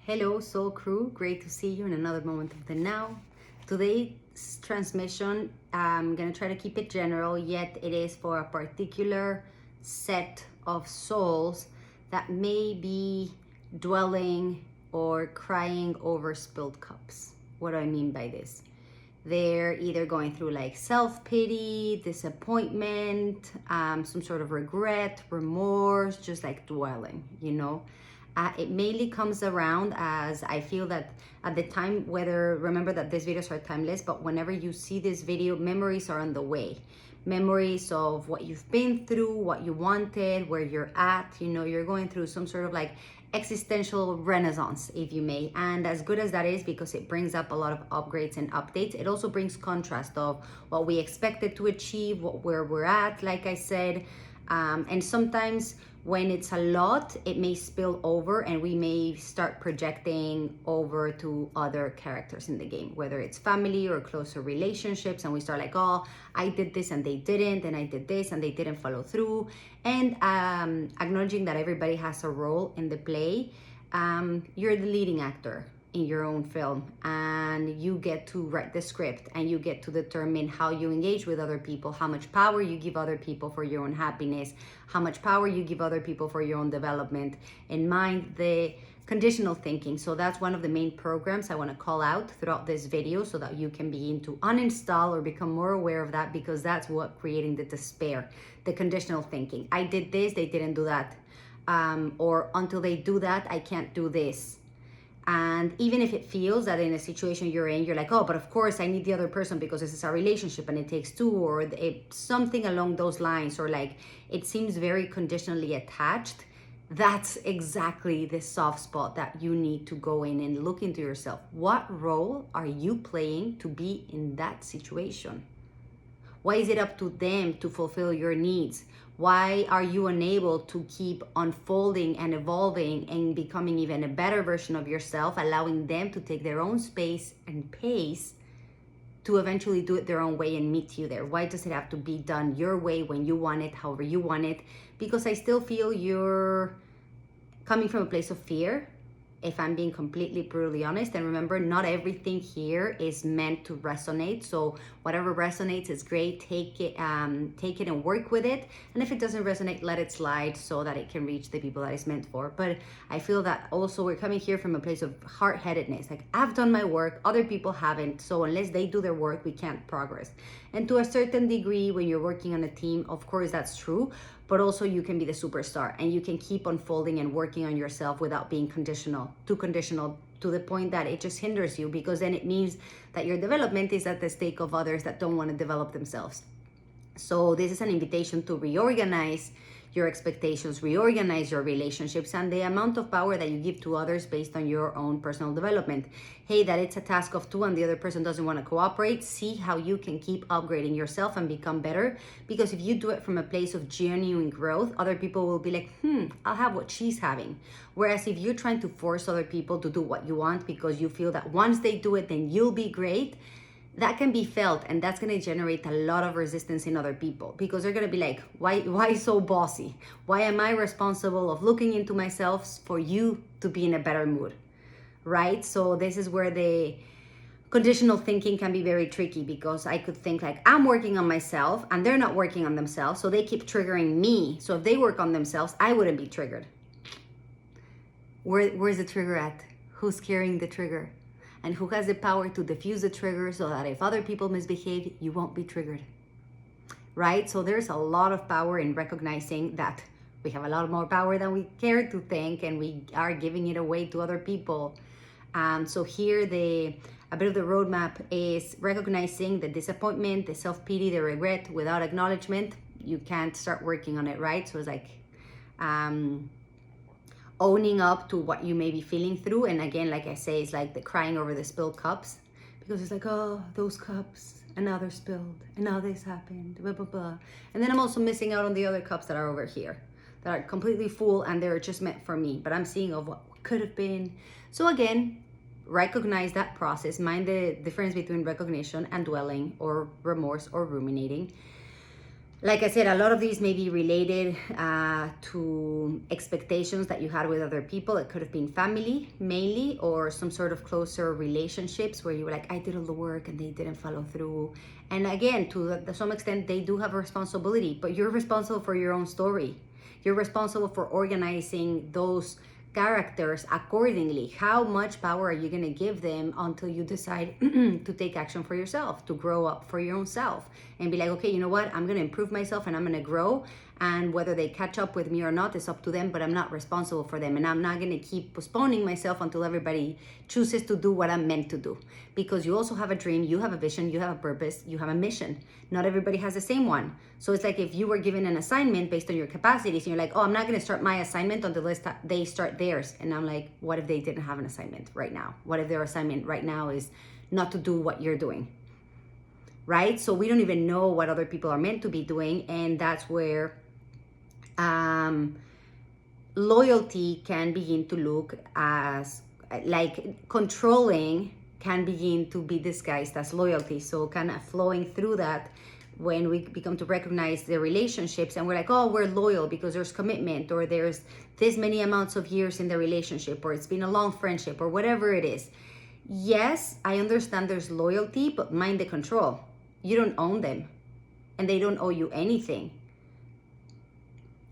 Hello, Soul Crew. Great to see you in another moment of the now. Today's transmission, I'm going to try to keep it general, yet it is for a particular set of souls that may be dwelling or crying over spilled cups. What do I mean by this? They're either going through like self-pity, disappointment, some sort of regret, remorse, just like dwelling, it mainly comes around as I feel that at the time, remember that these videos are timeless, but whenever you see this video, memories are on the way. Memories of what you've been through, what you wanted, where you're at, you're going through some sort of like existential renaissance, if you may. And as good as that is, because it brings up a lot of upgrades and updates, it also brings contrast of what we expected to achieve, where we're at, like I said. And sometimes when it's a lot, it may spill over and we may start projecting over to other characters in the game, whether it's family or closer relationships. And we start like, oh, I did this and they didn't, and I did this and they didn't follow through. And acknowledging that everybody has a role in the play. You're the leading actor in your own film, and you get to write the script, and you get to determine how you engage with other people, how much power you give other people for your own happiness, how much power you give other people for your own development, and mind the conditional thinking. So that's one of the main programs I want to call out throughout this video, so that you can begin to uninstall or become more aware of that, because that's what creating the despair, the conditional thinking. I did this, they didn't do that, or until they do that, I can't do this. And even if it feels that in a situation you're in, you're like, oh, but of course I need the other person because this is a relationship and it takes two, or something along those lines, or like it seems very conditionally attached. That's exactly the soft spot that you need to go in and look into yourself. What role are you playing to be in that situation? Why is it up to them to fulfill your needs? Why are you unable to keep unfolding and evolving and becoming even a better version of yourself, allowing them to take their own space and pace to eventually do it their own way and meet you there? Why does it have to be done your way, when you want it, however you want it? Because I still feel you're coming from a place of fear, if I'm being completely brutally honest. And remember, not everything here is meant to resonate. So whatever resonates is great. Take it and work with it. And if it doesn't resonate, let it slide so that it can reach the people that it's meant for. But I feel that also we're coming here from a place of hard-headedness. Like, I've done my work, other people haven't. So unless they do their work, we can't progress. And to a certain degree, when you're working on a team, of course, that's true. But also you can be the superstar, and you can keep unfolding and working on yourself without being too conditional to the point that it just hinders you, because then it means that your development is at the stake of others that don't want to develop themselves. So this is an invitation to reorganize your expectations, reorganize your relationships, and the amount of power that you give to others based on your own personal development. Hey, that it's a task of two and the other person doesn't want to cooperate, see how you can keep upgrading yourself and become better. Because if you do it from a place of genuine growth, other people will be like, I'll have what she's having. Whereas if you're trying to force other people to do what you want because you feel that once they do it, then you'll be great, that can be felt, and that's going to generate a lot of resistance in other people, because they're going to be like, why so bossy? Why am I responsible of looking into myself for you to be in a better mood, right? So this is where the conditional thinking can be very tricky, because I could think like, I'm working on myself and they're not working on themselves, so they keep triggering me. So if they work on themselves, I wouldn't be triggered. Where's the trigger at? Who's carrying the trigger? And who has the power to diffuse the trigger so that if other people misbehave, you won't be triggered, right? So there's a lot of power in recognizing that we have a lot more power than we care to think, and we are giving it away to other people. So here, a bit of the roadmap is recognizing the disappointment, the self-pity, the regret without acknowledgement. You can't start working on it, right? So it's like, owning up to what you may be feeling through. And again, like I say, it's like the crying over the spilled cups, because it's like, oh, those cups, and now they're spilled, and now this happened, blah, blah, blah. And then I'm also missing out on the other cups that are over here, that are completely full, and they're just meant for me, but I'm seeing of what could have been. So again, recognize that process, mind the difference between recognition and dwelling, or remorse, or ruminating. Like I said, a lot of these may be related to expectations that you had with other people. It could have been family mainly, or some sort of closer relationships where you were like, I did all the work and they didn't follow through. And again, to some extent, they do have a responsibility, but you're responsible for your own story. You're responsible for organizing those characters accordingly. How much power are you going to give them until you decide to take action for yourself, to grow up for your own self and be like, okay, you know what, I'm going to improve myself and I'm going to grow, and whether they catch up with me or not is up to them, but I'm not responsible for them, and I'm not going to keep postponing myself until everybody chooses to do what I'm meant to do. Because you also have a dream, you have a vision, you have a purpose, you have a mission. Not everybody has the same one. So it's like if you were given an assignment based on your capacities and you're like, oh, I'm not going to start my assignment until they start theirs. And I'm like, what if they didn't have an assignment right now? What if their assignment right now is not to do what you're doing? Right? So we don't even know what other people are meant to be doing. And that's where loyalty can begin to look as like controlling can begin to be disguised as loyalty. So kind of flowing through that when we become to recognize the relationships and we're like, oh, we're loyal because there's commitment, or there's this many amounts of years in the relationship, or it's been a long friendship, or whatever it is. Yes, I understand there's loyalty, but mind the control. You don't own them and they don't owe you anything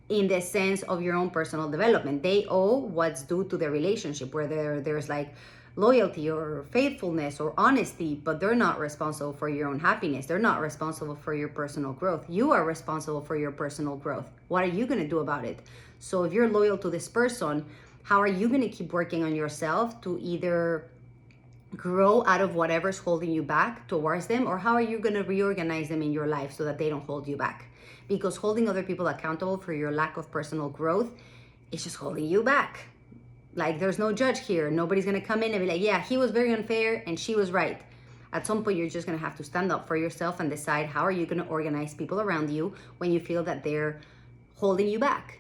in the sense of your own personal development. They owe what's due to the relationship, whether there's like loyalty or faithfulness or honesty, but they're not responsible for your own happiness. They're not responsible for your personal growth. You are responsible for your personal growth. What are you going to do about it? So if you're loyal to this person, how are you going to keep working on yourself to either grow out of whatever's holding you back towards them, or how are you going to reorganize them in your life so that they don't hold you back? Because holding other people accountable for your lack of personal growth is just holding you back. Like, there's no judge here. Nobody's going to come in and be like, yeah, he was very unfair and she was right. At some point, you're just going to have to stand up for yourself and decide how are you going to organize people around you when you feel that they're holding you back.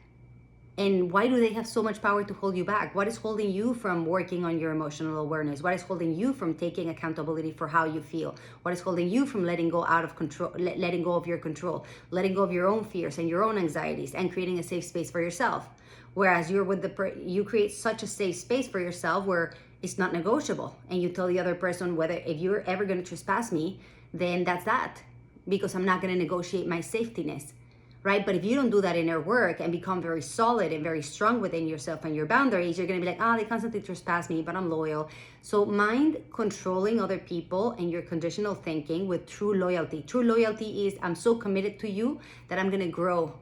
And why do they have so much power to hold you back? What is holding you from working on your emotional awareness? What is holding you from taking accountability for how you feel? What is holding you from letting go out of control, letting go of your control, letting go of your own fears and your own anxieties, and creating a safe space for yourself? Whereas you're with you create such a safe space for yourself where it's not negotiable, and you tell the other person, whether if you're ever going to trespass me, then that's that, because I'm not going to negotiate my safetyness. Right? But if you don't do that inner work and become very solid and very strong within yourself and your boundaries, you're going to be like, they constantly trespass me, but I'm loyal. So mind controlling other people and your conditional thinking with true loyalty. True loyalty is, I'm so committed to you that I'm going to grow,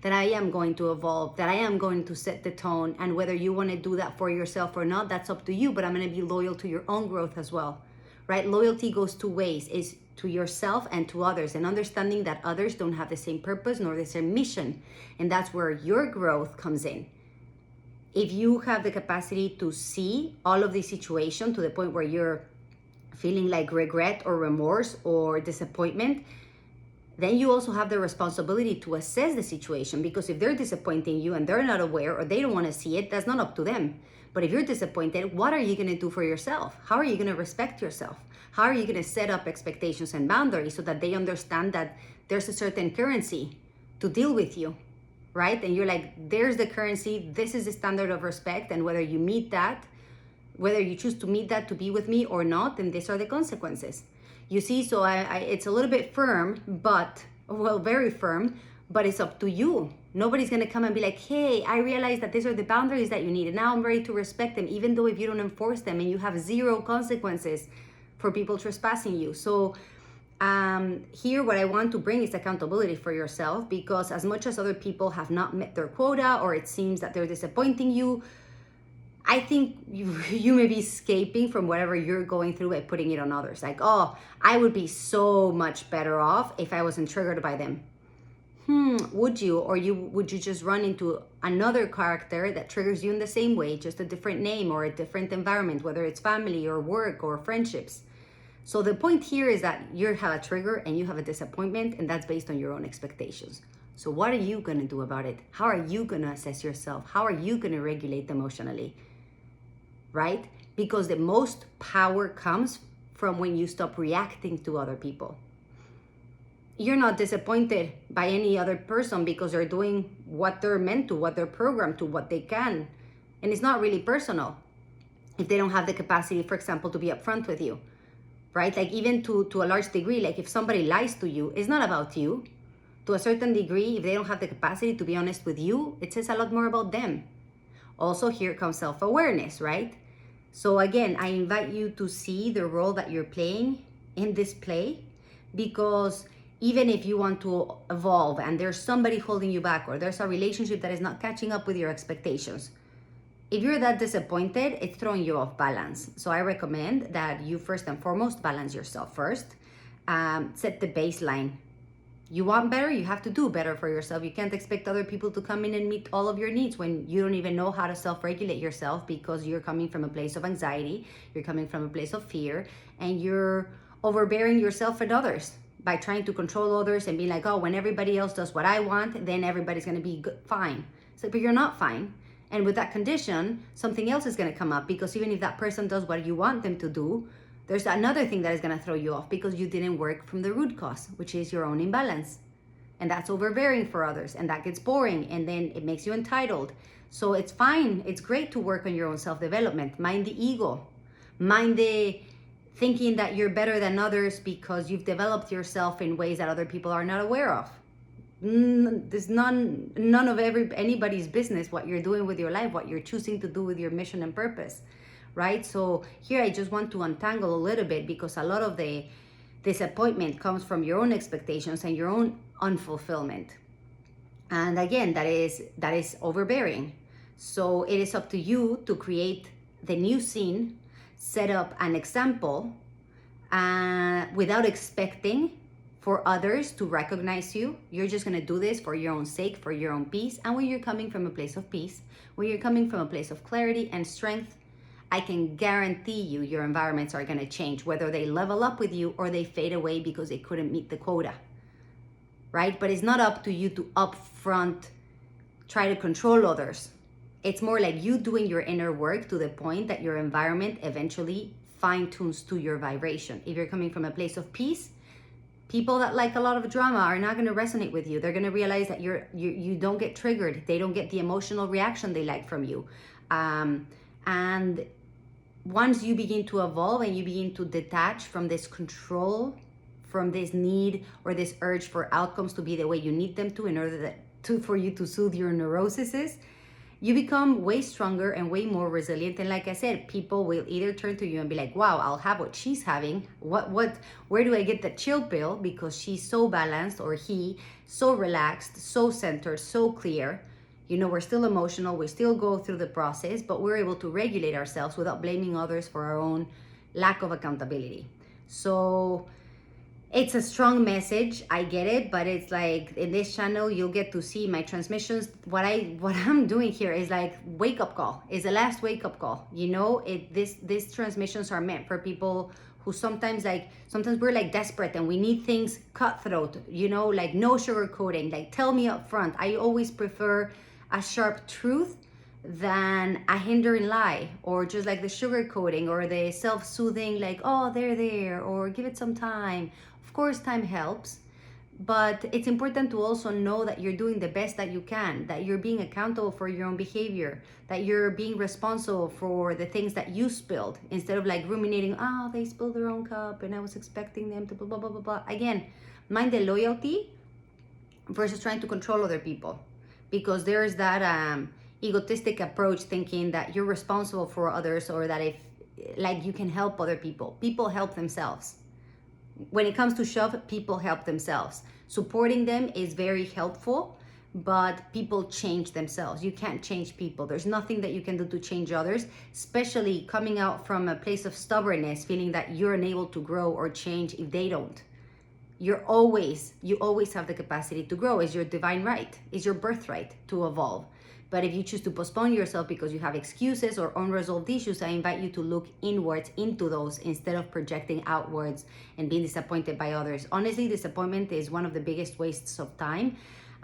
that I am going to evolve, that I am going to set the tone. And whether you want to do that for yourself or not, that's up to you, but I'm going to be loyal to your own growth as well. Right? Loyalty goes two ways, is to yourself and to others, and understanding that others don't have the same purpose nor the same mission. And that's where your growth comes in. If you have the capacity to see all of these situations to the point where you're feeling like regret or remorse or disappointment, then you also have the responsibility to assess the situation, because if they're disappointing you and they're not aware or they don't want to see it, that's not up to them. But if you're disappointed, what are you going to do for yourself? How are you going to respect yourself? How are you going to set up expectations and boundaries so that they understand that there's a certain currency to deal with you, right? And you're like, there's the currency, this is the standard of respect, and whether you meet that, whether you choose to meet that to be with me or not, then these are the consequences. You see, so it's a little bit firm, but, well, very firm, but it's up to you. Nobody's going to come and be like, hey, I realize that these are the boundaries that you need, and now I'm ready to respect them, even though if you don't enforce them and you have zero consequences for people trespassing you. So here what I want to bring is accountability for yourself, because as much as other people have not met their quota, or it seems that they're disappointing you, I think you may be escaping from whatever you're going through by putting it on others. Like, oh, I would be so much better off if I wasn't triggered by them. Would you? Or would you just run into another character that triggers you in the same way, just a different name or a different environment, whether it's family or work or friendships? So the point here is that you have a trigger and you have a disappointment, and that's based on your own expectations. So what are you going to do about it? How are you going to assess yourself? How are you going to regulate emotionally? Right? Because the most power comes from when you stop reacting to other people. you're not disappointed by any other person because they're doing what they're meant to, what they're programmed to, what they can. And it's not really personal if they don't have the capacity, for example, to be upfront with you, right? Like even to a large degree, like if somebody lies to you, it's not about you. To a certain degree, if they don't have the capacity to be honest with you, it says a lot more about them. Also, here comes self-awareness, right? So again, I invite you to see the role that you're playing in this play, because even if you want to evolve and there's somebody holding you back, or there's a relationship that is not catching up with your expectations, if you're that disappointed, it's throwing you off balance. So I recommend that you first and foremost balance yourself first. Set the baseline. You want better, you have to do better for yourself. You can't expect other people to come in and meet all of your needs when you don't even know how to self-regulate yourself, because you're coming from a place of anxiety, you're coming from a place of fear, and you're overbearing yourself and others by trying to control others and be like, oh, when everybody else does what I want, then everybody's going to be good, fine. So, but you're not fine. And with that condition, something else is going to come up, because even if that person does what you want them to do, there's another thing that is going to throw you off because you didn't work from the root cause, which is your own imbalance. And that's overbearing for others, and that gets boring, and then it makes you entitled. So it's fine. It's great to work on your own self-development. Mind the ego. Mind the thinking that you're better than others because you've developed yourself in ways that other people are not aware of. There's none of anybody's business what you're doing with your life, what you're choosing to do with your mission and purpose, right? So here I just want to untangle a little bit, because a lot of the disappointment comes from your own expectations and your own unfulfillment. And again, that is overbearing. So it is up to you to create the new scene, set up an example, without expecting for others to recognize you. You're just going to do this for your own sake, for your own peace. And when you're coming from a place of peace, when you're coming from a place of clarity and strength, I can guarantee you your environments are going to change, whether they level up with you or they fade away because they couldn't meet the quota, right? But it's not up to you to upfront try to control others. It's more like you doing your inner work to the point that your environment eventually fine-tunes to your vibration. If you're coming from a place of peace, people that like a lot of drama are not going to resonate with you. They're going to realize that you don't get triggered. They don't get the emotional reaction they like from you. And once you begin to evolve and you begin to detach from this control, from this need or this urge for outcomes to be the way you need them to in order for you to soothe your neuroses, you become way stronger and way more resilient. And like I said, people will either turn to you and be like, wow, I'll have what she's having. Where do I get the chill pill? Because she's so balanced, or he so relaxed, so centered, so clear. You know, we're still emotional, we still go through the process, but we're able to regulate ourselves without blaming others for our own lack of accountability. So it's a strong message, I get it, but it's like in this channel you'll get to see my transmissions. What I'm doing here is like wake up call. It's the last wake up call. You know, these transmissions are meant for people who sometimes we're like desperate and we need things cutthroat, you know, like no sugarcoating, like tell me up front. I always prefer a sharp truth than a hindering lie, or just like the sugarcoating or the self-soothing, like, oh, they're there, or give it some time. Of course, time helps, but it's important to also know that you're doing the best that you can, that you're being accountable for your own behavior, that you're being responsible for the things that you spilled, instead of like ruminating, oh, they spilled their own cup and I was expecting them to blah, blah, blah, blah, blah. Again, mind the loyalty versus trying to control other people, because there's that egotistic approach, thinking that you're responsible for others, or that if like you can help other people. People help themselves. When it comes to shove, people help themselves. Supporting them is very helpful, but people change themselves. You can't change people. There's nothing that you can do to change others, especially coming out from a place of stubbornness, feeling that you're unable to grow or change if they don't. You always have the capacity to grow. It's your divine right. It's your birthright to evolve. But if you choose to postpone yourself because you have excuses or unresolved issues, I invite you to look inwards into those instead of projecting outwards and being disappointed by others. Honestly, disappointment is one of the biggest wastes of time.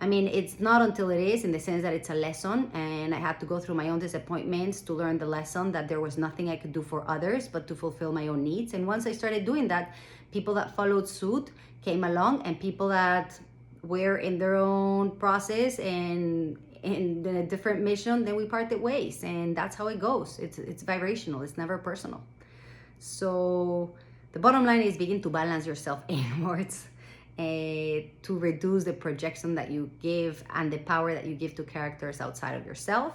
I mean, it's not until it is, in the sense that it's a lesson, and I had to go through my own disappointments to learn the lesson that there was nothing I could do for others but to fulfill my own needs. And once I started doing that, people that followed suit came along, and people that were in their own process and in a different mission, then we parted ways. And that's how it goes. It's vibrational. It's never personal. So the bottom line is, begin to balance yourself inwards, to reduce the projection that you give and the power that you give to characters outside of yourself.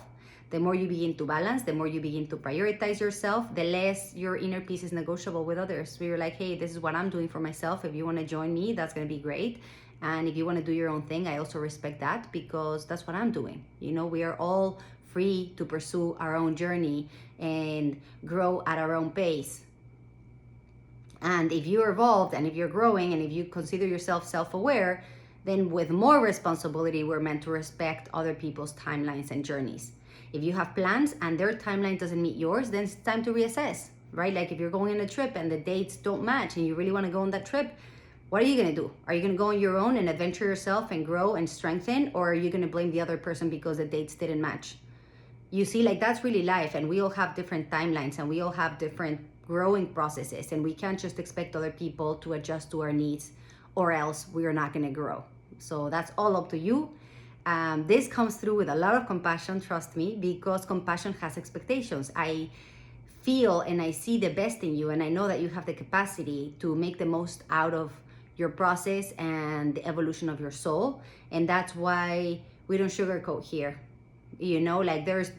The more you begin to balance, the more you begin to prioritize yourself, the less your inner peace is negotiable with others. We were like, hey, this is what I'm doing for myself. If you want to join me, that's going to be great. And if you want to do your own thing, I also respect that, because that's what I'm doing. You know, we are all free to pursue our own journey and grow at our own pace. And if you're evolved, and if you're growing, and if you consider yourself self-aware, then with more responsibility, we're meant to respect other people's timelines and journeys. If you have plans and their timeline doesn't meet yours, then it's time to reassess, right? Like if you're going on a trip and the dates don't match and you really want to go on that trip, what are you going to do? Are you going to go on your own and adventure yourself and grow and strengthen? Or are you going to blame the other person because the dates didn't match? You see, like, that's really life, and we all have different timelines, and we all have different growing processes, and we can't just expect other people to adjust to our needs, or else we are not going to grow. So that's all up to you. This comes through with a lot of compassion, trust me, because compassion has expectations. I feel and I see the best in you, and I know that you have the capacity to make the most out of your process and the evolution of your soul. And that's why we don't sugarcoat here. You know, like there's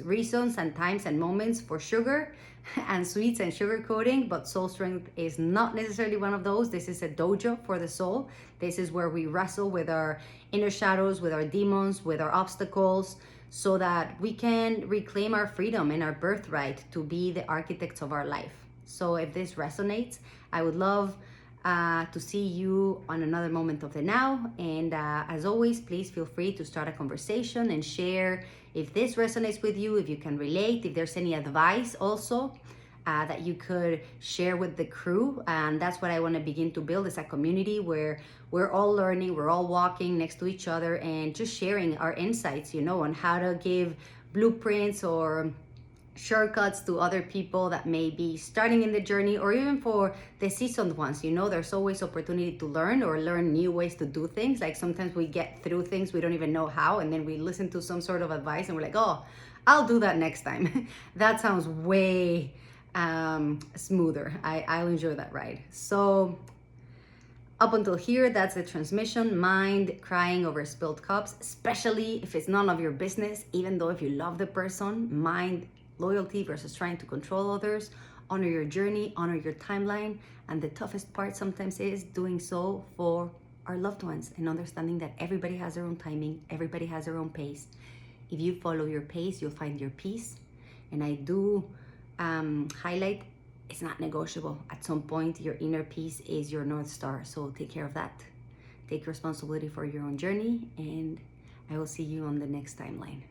reasons and times and moments for sugar and sweets and sugar coating, but soul strength is not necessarily one of those. This is a dojo for the soul. This is where we wrestle with our inner shadows, with our demons, with our obstacles, so that we can reclaim our freedom and our birthright to be the architects of our life. So if this resonates, I would love to see you on another moment of the now. And as always, please feel free to start a conversation and share if this resonates with you, if you can relate, if there's any advice also that you could share with the crew. And that's what I want to begin to build, is a community where we're all learning, we're all walking next to each other and just sharing our insights, you know, on how to give blueprints or shortcuts to other people that may be starting in the journey, or even for the seasoned ones. You know, there's always opportunity to learn or learn new ways to do things. Like sometimes we get through things, we don't even know how, and then we listen to some sort of advice and we're like, oh, I'll do that next time. That sounds way smoother. I'll enjoy that ride. So up until here, that's the transmission. Mind crying over spilled cups, especially if it's none of your business, even though if you love the person. Mind loyalty versus trying to control others. Honor your journey, honor your timeline. And the toughest part sometimes is doing so for our loved ones, and understanding that everybody has their own timing, everybody has their own pace. If you follow your pace, you'll find your peace. And I do highlight, it's not negotiable. At some point, your inner peace is your North Star. So take care of that. Take responsibility for your own journey, and I will see you on the next timeline.